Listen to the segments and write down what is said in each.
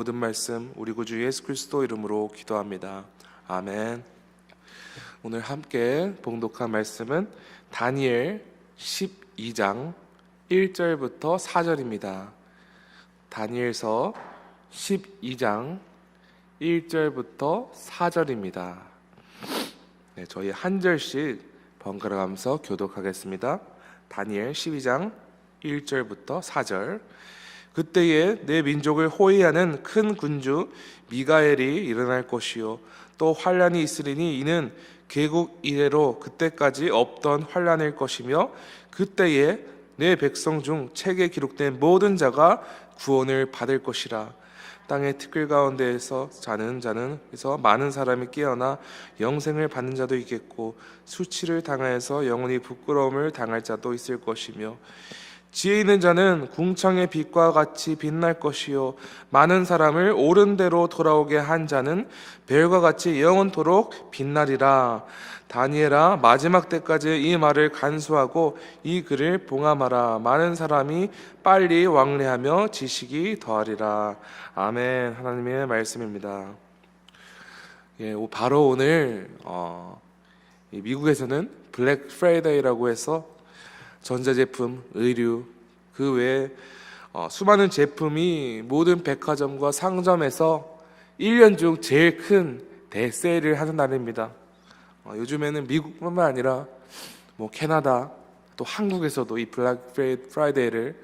모든 말씀 우리 구주 예수 그리스도 이름으로 기도합니다. 아멘. 오늘 함께 봉독한 말씀은 다니엘 12장 1절부터 4절입니다. 다니엘서 12장 1절부터 4절입니다. 네, 저희 한 절씩 번갈아 가면서 교독하겠습니다. 다니엘 12장 1절부터 4절. 그때에 내 민족을 호위하는 큰 군주 미가엘이 일어날 것이요 또 환란이 있으리니 이는 개국 이래로 그때까지 없던 환란일 것이며 그때에 내 백성 중 책에 기록된 모든 자가 구원을 받을 것이라. 땅의 티끌 가운데에서 자는 자는 그래서 많은 사람이 깨어나 영생을 받는 자도 있겠고 수치를 당하여서 영원히 부끄러움을 당할 자도 있을 것이며 지혜 있는 자는 궁창의 빛과 같이 빛날 것이요 많은 사람을 옳은 대로 돌아오게 한 자는 별과 같이 영원토록 빛나리라. 다니엘아, 마지막 때까지 이 말을 간수하고 이 글을 봉함하라. 많은 사람이 빨리 왕래하며 지식이 더하리라. 아멘. 하나님의 말씀입니다. 바로 오늘 미국에서는 블랙 프라이데이라고 해서 전자제품, 의류, 그 외에 수많은 제품이 모든 백화점과 상점에서 1년 중 제일 큰 대세일을 하는 날입니다. 요즘에는 미국뿐만 아니라 캐나다 또 한국에서도 이 블랙 프라이데이를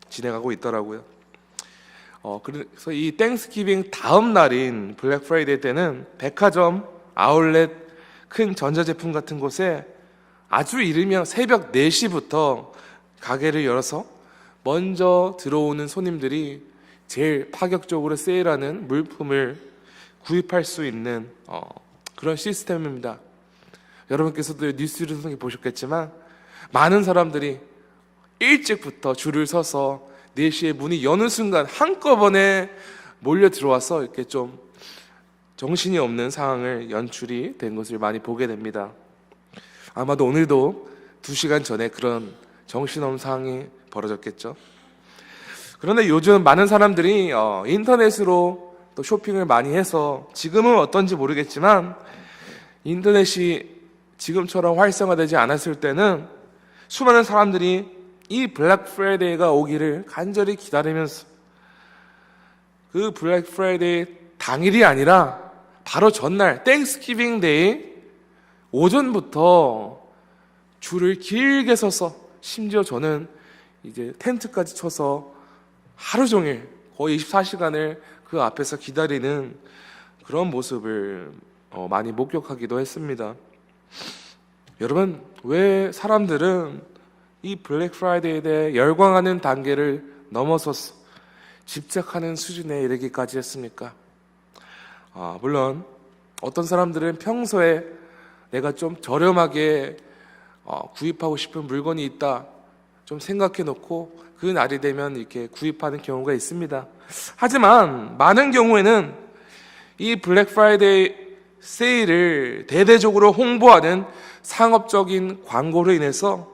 진행하고 있더라고요. 그래서 이 땡스기빙 다음 날인 블랙 프라이데이 때는 백화점, 아울렛, 큰 전자제품 같은 곳에 아주 이르면 새벽 4시부터 가게를 열어서 먼저 들어오는 손님들이 제일 파격적으로 세일하는 물품을 구입할 수 있는 그런 시스템입니다. 여러분께서도 뉴스를 통해 보셨겠지만 많은 사람들이 일찍부터 줄을 서서 4시에 문이 여는 순간 한꺼번에 몰려 들어와서 이렇게 좀 정신이 없는 상황을 연출이 된 것을 많이 보게 됩니다. 아마도 오늘도 2시간 전에 그런 정신없는 상황이 벌어졌겠죠. 그런데 요즘 많은 사람들이 인터넷으로 또 쇼핑을 많이 해서 지금은 어떤지 모르겠지만 인터넷이 지금처럼 활성화되지 않았을 때는 수많은 사람들이 이 블랙 프라이데이가 오기를 간절히 기다리면서 그 블랙 프라이데이 당일이 아니라 바로 전날 땡스기빙 데이 오전부터 줄을 길게 서서 심지어 저는 이제 텐트까지 쳐서 하루 종일 거의 24시간을 그 앞에서 기다리는 그런 모습을 많이 목격하기도 했습니다. 여러분, 왜 사람들은 이 블랙 프라이데이에 대해 열광하는 단계를 넘어서서 집착하는 수준에 이르기까지 했습니까? 물론 어떤 사람들은 평소에 내가 좀 저렴하게 구입하고 싶은 물건이 있다 좀 생각해 놓고 그 날이 되면 이렇게 구입하는 경우가 있습니다. 하지만 많은 경우에는 이 블랙 프라이데이 세일을 대대적으로 홍보하는 상업적인 광고로 인해서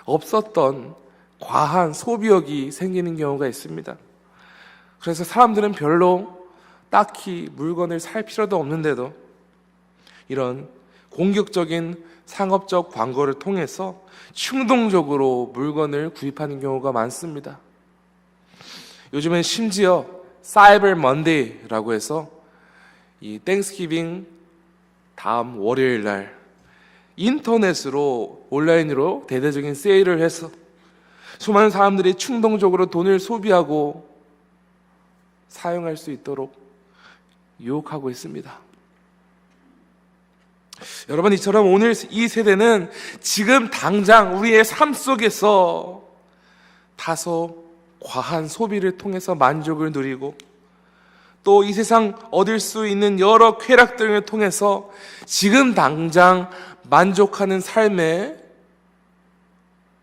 없었던 과한 소비욕이 생기는 경우가 있습니다. 그래서 사람들은 별로 딱히 물건을 살 필요도 없는데도 이런 공격적인 상업적 광고를 통해서 충동적으로 물건을 구입하는 경우가 많습니다. 요즘엔 심지어 사이버 먼데이라고 해서 이 땡스기빙 다음 월요일 날 인터넷으로 온라인으로 대대적인 세일을 해서 수많은 사람들이 충동적으로 돈을 소비하고 사용할 수 있도록 유혹하고 있습니다. 여러분, 이처럼 오늘 이 세대는 지금 당장 우리의 삶 속에서 다소 과한 소비를 통해서 만족을 누리고 또 이 세상 얻을 수 있는 여러 쾌락들을 통해서 지금 당장 만족하는 삶에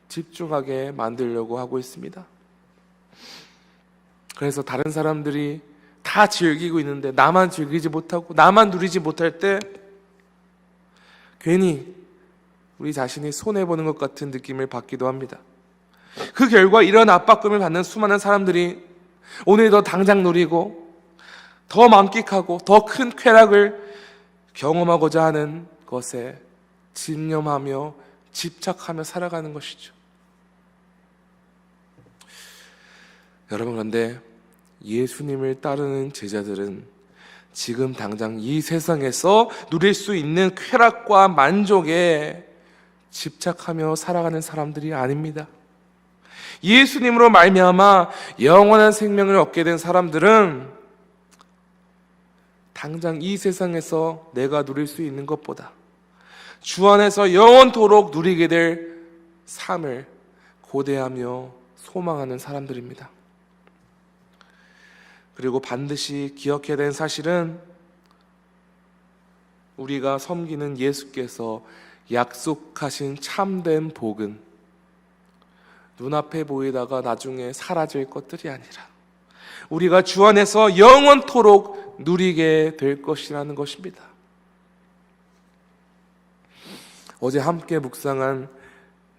집중하게 만들려고 하고 있습니다. 그래서 다른 사람들이 다 즐기고 있는데 나만 즐기지 못하고 나만 누리지 못할 때 괜히 우리 자신이 손해보는 것 같은 느낌을 받기도 합니다. 그 결과 이런 압박감을 받는 수많은 사람들이 오늘도 당장 누리고 더 만끽하고 더 큰 쾌락을 경험하고자 하는 것에 집념하며 집착하며 살아가는 것이죠. 여러분, 그런데 예수님을 따르는 제자들은 지금 당장 이 세상에서 누릴 수 있는 쾌락과 만족에 집착하며 살아가는 사람들이 아닙니다. 예수님으로 말미암아 영원한 생명을 얻게 된 사람들은 당장 이 세상에서 내가 누릴 수 있는 것보다 주 안에서 영원토록 누리게 될 삶을 고대하며 소망하는 사람들입니다. 그리고 반드시 기억해야 되는 사실은 우리가 섬기는 예수께서 약속하신 참된 복은 눈앞에 보이다가 나중에 사라질 것들이 아니라 우리가 주 안에서 영원토록 누리게 될 것이라는 것입니다. 어제 함께 묵상한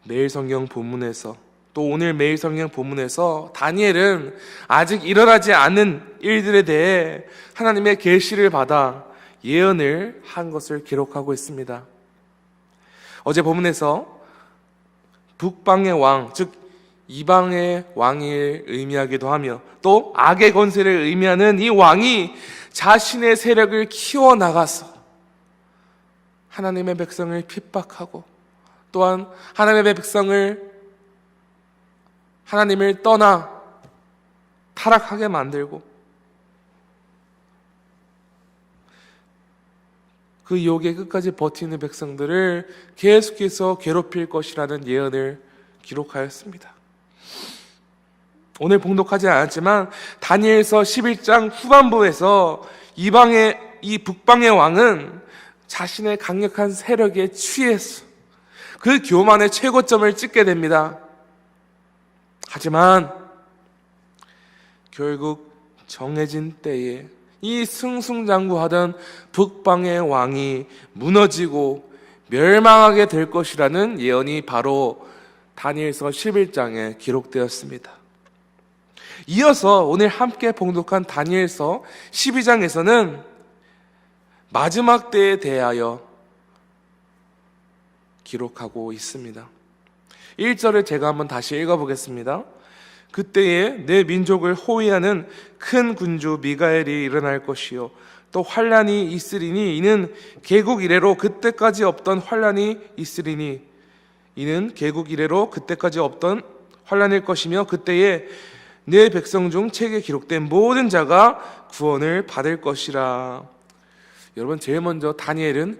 매일 성경 본문에서 또 오늘 매일 성경 본문에서 다니엘은 아직 일어나지 않은 일들에 대해 하나님의 계시를 받아 예언을 한 것을 기록하고 있습니다. 어제 본문에서 북방의 왕, 즉 이방의 왕을 의미하기도 하며 또 악의 권세를 의미하는 이 왕이 자신의 세력을 키워나가서 하나님의 백성을 핍박하고 또한 하나님의 백성을 하나님을 떠나 타락하게 만들고 그 유혹에 끝까지 버티는 백성들을 계속해서 괴롭힐 것이라는 예언을 기록하였습니다. 오늘 봉독하지 않았지만 다니엘서 11장 후반부에서 이 북방의 왕은 자신의 강력한 세력에 취해서 그 교만의 최고점을 찍게 됩니다. 하지만 결국 정해진 때에 이 승승장구하던 북방의 왕이 무너지고 멸망하게 될 것이라는 예언이 바로 다니엘서 11장에 기록되었습니다. 이어서 오늘 함께 봉독한 다니엘서 12장에서는 마지막 때에 대하여 기록하고 있습니다. 1절을 제가 한번 다시 읽어보겠습니다. 그때에 내 민족을 호위하는 큰 군주 미가엘이 일어날 것이요 또 환란이 있으리니 이는 개국 이래로 그때까지 없던 환란이 있으리니 이는 개국 이래로 그때까지 없던 환란일 것이며 그때에 내 백성 중 책에 기록된 모든 자가 구원을 받을 것이라. 여러분, 제일 먼저 다니엘은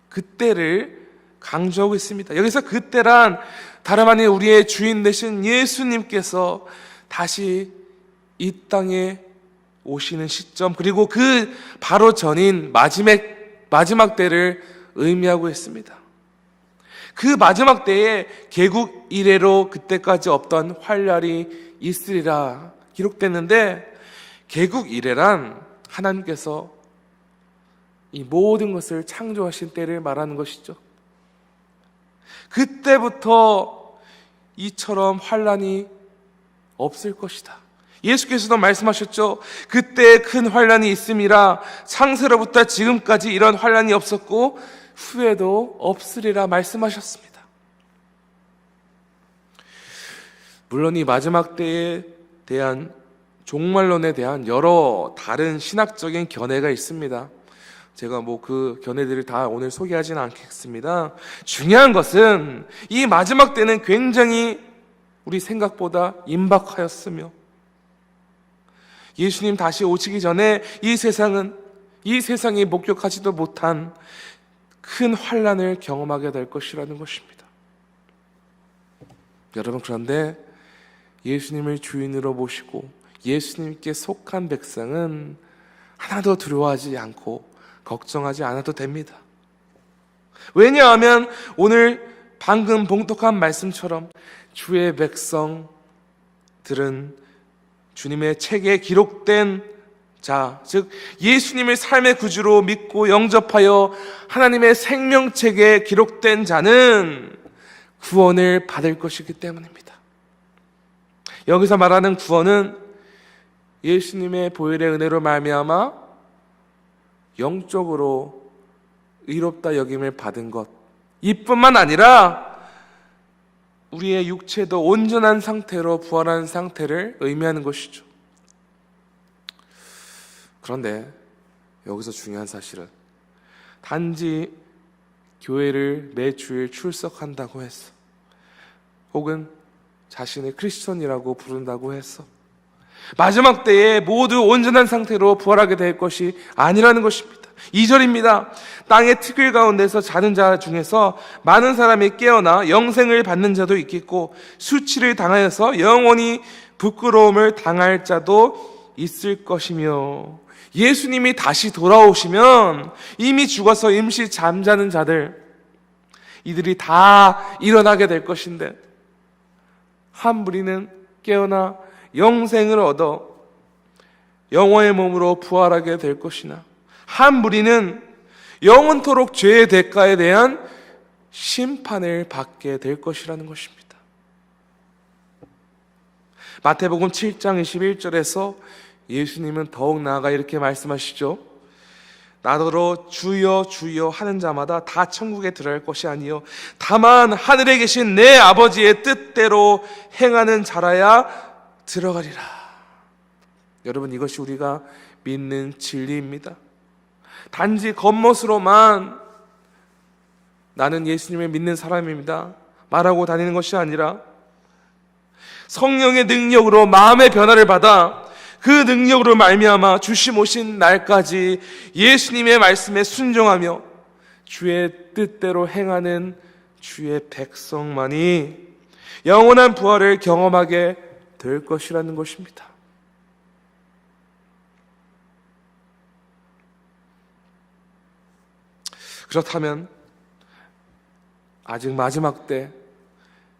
그때를 강조하고 있습니다. 여기서 그때란 다름 아닌 우리의 주인 되신 예수님께서 다시 이 땅에 오시는 시점, 그리고 그 바로 전인 마지막 때를 의미하고 있습니다. 그 마지막 때에 개국 이래로 그때까지 없던 환란이 있으리라 기록됐는데, 개국 이래란 하나님께서 이 모든 것을 창조하신 때를 말하는 것이죠. 그때부터 이처럼 환란이 없을 것이다. 예수께서도 말씀하셨죠. 그때 큰 환란이 있음이라. 창세로부터 지금까지 이런 환란이 없었고 후에도 없으리라 말씀하셨습니다. 물론 이 마지막 때에 대한 종말론에 대한 여러 다른 신학적인 견해가 있습니다. 제가 그 견해들을 다 오늘 소개하지는 않겠습니다. 중요한 것은 이 마지막 때는 굉장히 우리 생각보다 임박하였으며 예수님 다시 오시기 전에 이 세상이 목격하지도 못한 큰 환란을 경험하게 될 것이라는 것입니다. 여러분, 그런데 예수님을 주인으로 모시고 예수님께 속한 백성은 하나도 두려워하지 않고 걱정하지 않아도 됩니다. 왜냐하면 오늘 방금 봉독한 말씀처럼 주의 백성들은 주님의 책에 기록된 자, 즉 예수님을 삶의 구주로 믿고 영접하여 하나님의 생명책에 기록된 자는 구원을 받을 것이기 때문입니다. 여기서 말하는 구원은 예수님의 보혈의 은혜로 말미암아 영적으로 의롭다 여김을 받은 것, 이뿐만 아니라 우리의 육체도 온전한 상태로 부활한 상태를 의미하는 것이죠. 그런데 여기서 중요한 사실은 단지 교회를 매 주일 출석한다고 했어, 혹은 자신을 크리스천이라고 부른다고 했어, 마지막 때에 모두 온전한 상태로 부활하게 될 것이 아니라는 것입니다. 2절입니다. 땅의 티끌 가운데서 자는 자 중에서 많은 사람이 깨어나 영생을 받는 자도 있겠고 수치를 당하여서 영원히 부끄러움을 당할 자도 있을 것이며, 예수님이 다시 돌아오시면 이미 죽어서 임시 잠자는 자들, 이들이 다 일어나게 될 것인데, 한 무리는 깨어나 영생을 얻어 영원의 몸으로 부활하게 될 것이나, 한 무리는 영원토록 죄의 대가에 대한 심판을 받게 될 것이라는 것입니다. 마태복음 7장 21절에서 예수님은 더욱 나아가 이렇게 말씀하시죠. 나더러 주여 주여 하는 자마다 다 천국에 들어갈 것이 아니요 다만 하늘에 계신 내 아버지의 뜻대로 행하는 자라야 들어가리라. 여러분, 이것이 우리가 믿는 진리입니다. 단지 겉멋으로만 나는 예수님을 믿는 사람입니다 말하고 다니는 것이 아니라, 성령의 능력으로 마음의 변화를 받아 그 능력으로 말미암아 주심 오신 날까지 예수님의 말씀에 순종하며 주의 뜻대로 행하는 주의 백성만이 영원한 부활을 경험하게 될 것이라는 것입니다. 그렇다면 아직 마지막 때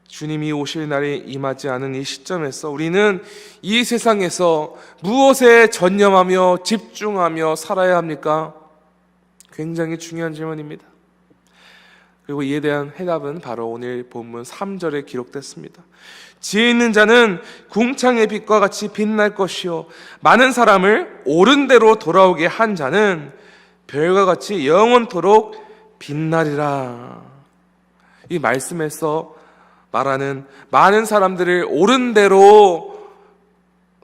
주님이 오실 날이 임하지 않은 이 시점에서 우리는 이 세상에서 무엇에 전념하며 집중하며 살아야 합니까? 굉장히 중요한 질문입니다. 그리고 이에 대한 해답은 바로 오늘 본문 3절에 기록됐습니다. 지혜 있는 자는 궁창의 빛과 같이 빛날 것이요 많은 사람을 옳은 대로 돌아오게 한 자는 별과 같이 영원토록 빛나리라. 이 말씀에서 말하는 많은 사람들을 옳은 대로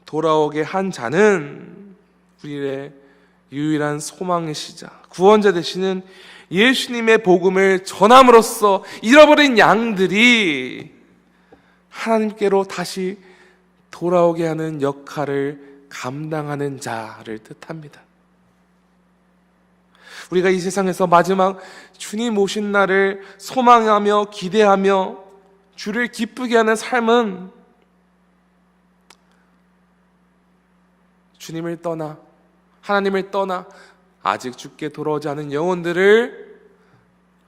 돌아오게 한 자는 우리의 유일한 소망이시자 구원자 되시는 예수님의 복음을 전함으로써 잃어버린 양들이 하나님께로 다시 돌아오게 하는 역할을 감당하는 자를 뜻합니다. 우리가 이 세상에서 마지막 주님 오신 날을 소망하며 기대하며 주를 기쁘게 하는 삶은 주님을 떠나, 하나님을 떠나 아직 주께 돌아오지 않은 영혼들을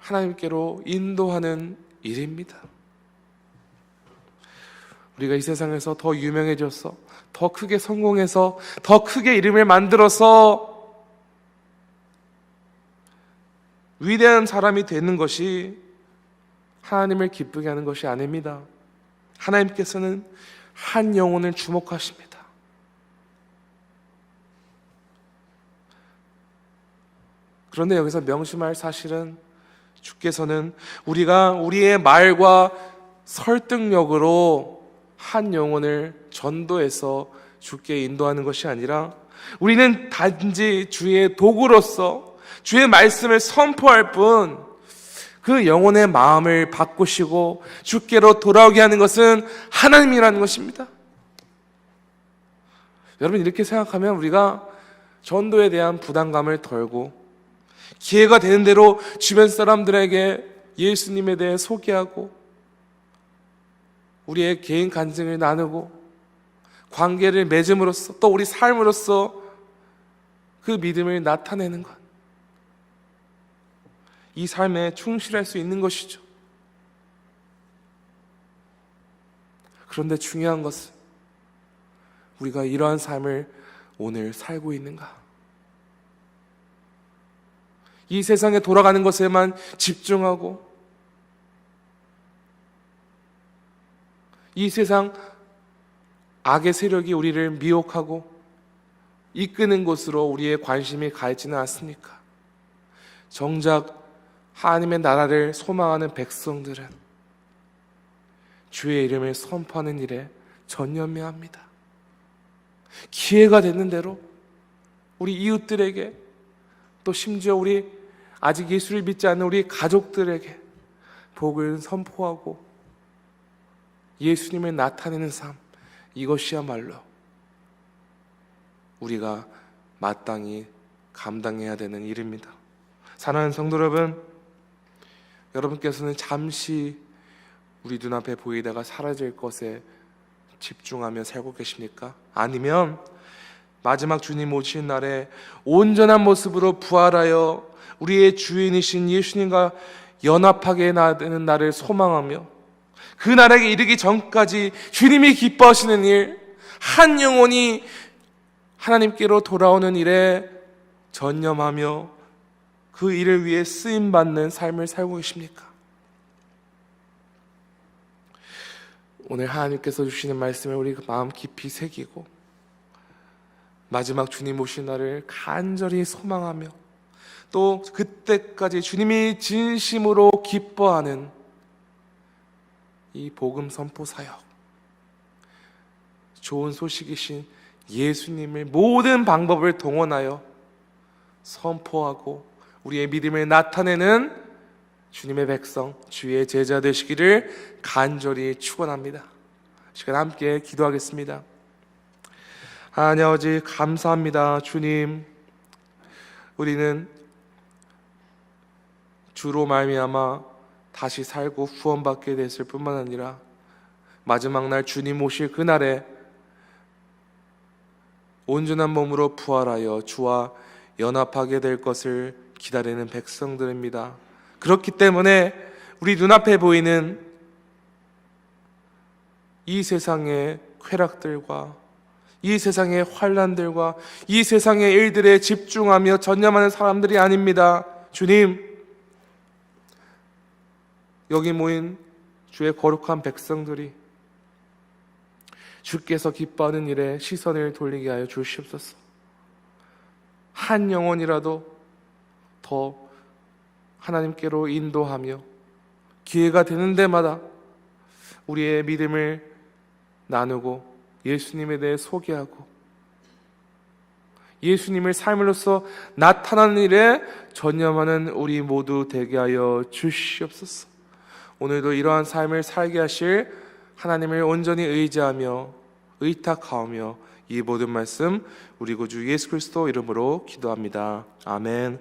하나님께로 인도하는 일입니다. 우리가 이 세상에서 더 유명해져서, 더 크게 성공해서, 더 크게 이름을 만들어서 위대한 사람이 되는 것이 하나님을 기쁘게 하는 것이 아닙니다. 하나님께서는 한 영혼을 주목하십니다. 그런데 여기서 명심할 사실은 주께서는 우리가 우리의 말과 설득력으로 한 영혼을 전도해서 주께 인도하는 것이 아니라 우리는 단지 주의 도구로서 주의 말씀을 선포할 뿐 그 영혼의 마음을 바꾸시고 주께로 돌아오게 하는 것은 하나님이라는 것입니다. 여러분, 이렇게 생각하면 우리가 전도에 대한 부담감을 덜고 기회가 되는 대로 주변 사람들에게 예수님에 대해 소개하고 우리의 개인 간증을 나누고 관계를 맺음으로써 또 우리 삶으로써 그 믿음을 나타내는 것, 이 삶에 충실할 수 있는 것이죠. 그런데 중요한 것은 우리가 이러한 삶을 오늘 살고 있는가? 이 세상에 돌아가는 것에만 집중하고 이 세상 악의 세력이 우리를 미혹하고 이끄는 곳으로 우리의 관심이 가 있지는 않습니까? 정작 하나님의 나라를 소망하는 백성들은 주의 이름을 선포하는 일에 전념해야 합니다. 기회가 되는 대로 우리 이웃들에게, 또 심지어 우리 아직 예수를 믿지 않는 우리 가족들에게 복을 선포하고 예수님을 나타내는 삶, 이것이야말로 우리가 마땅히 감당해야 되는 일입니다. 사랑하는 성도 여러분, 여러분께서는 잠시 우리 눈앞에 보이다가 사라질 것에 집중하며 살고 계십니까? 아니면 마지막 주님 오신 날에 온전한 모습으로 부활하여 우리의 주인이신 예수님과 연합하게 되는 날을 소망하며 그 날에게 이르기 전까지 주님이 기뻐하시는 일, 한 영혼이 하나님께로 돌아오는 일에 전념하며 그 일을 위해 쓰임받는 삶을 살고 계십니까? 오늘 하나님께서 주시는 말씀을 우리 마음 깊이 새기고 마지막 주님 오신 날을 간절히 소망하며 또 그때까지 주님이 진심으로 기뻐하는 이 복음 선포 사역, 좋은 소식이신 예수님을 모든 방법을 동원하여 선포하고 우리의 믿음을 나타내는 주님의 백성, 주의 제자 되시기를 간절히 축원합니다. 시간 함께 기도하겠습니다. 하나님 아버지, 감사합니다. 주님, 우리는 주로 말미암아 다시 살고 구원받게 됐을 뿐만 아니라 마지막 날 주님 오실 그날에 온전한 몸으로 부활하여 주와 연합하게 될 것을 기다리는 백성들입니다. 그렇기 때문에 우리 눈앞에 보이는 이 세상의 쾌락들과 이 세상의 환난들과 이 세상의 일들에 집중하며 전념하는 사람들이 아닙니다. 주님, 여기 모인 주의 거룩한 백성들이 주께서 기뻐하는 일에 시선을 돌리게 하여 주시옵소서. 한 영혼이라도 더 하나님께로 인도하며 기회가 되는 데마다 우리의 믿음을 나누고 예수님에 대해 소개하고 예수님을 삶으로써 나타나는 일에 전념하는 우리 모두 되게 하여 주시옵소서. 오늘도 이러한 삶을 살게 하실 하나님을 온전히 의지하며 의탁하며 이 모든 말씀 우리 구주 예수 그리스도 이름으로 기도합니다. 아멘.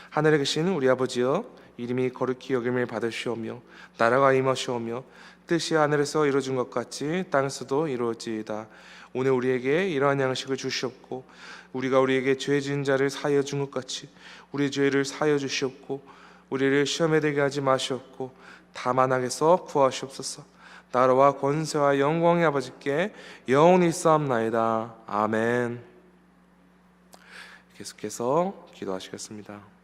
하늘에 계신 우리 아버지여, 이름이 거룩히 여김을 받으시오며 나라가 임하시오며 뜻이 하늘에서 이루어진 것 같이 땅에서도 이루어지이다. 오늘 우리에게 이러한 양식을 주시옵고 우리가 우리에게 죄 지은 자를 사하여 준 것 같이 우리 죄를 사하여 주시옵고 우리를 시험에 들게 하지 마시옵고 다만 악에서 구하시옵소서. 나라와 권세와 영광의 아버지께 영원히 있사옵나이다. 아멘. 계속해서 기도하시겠습니다.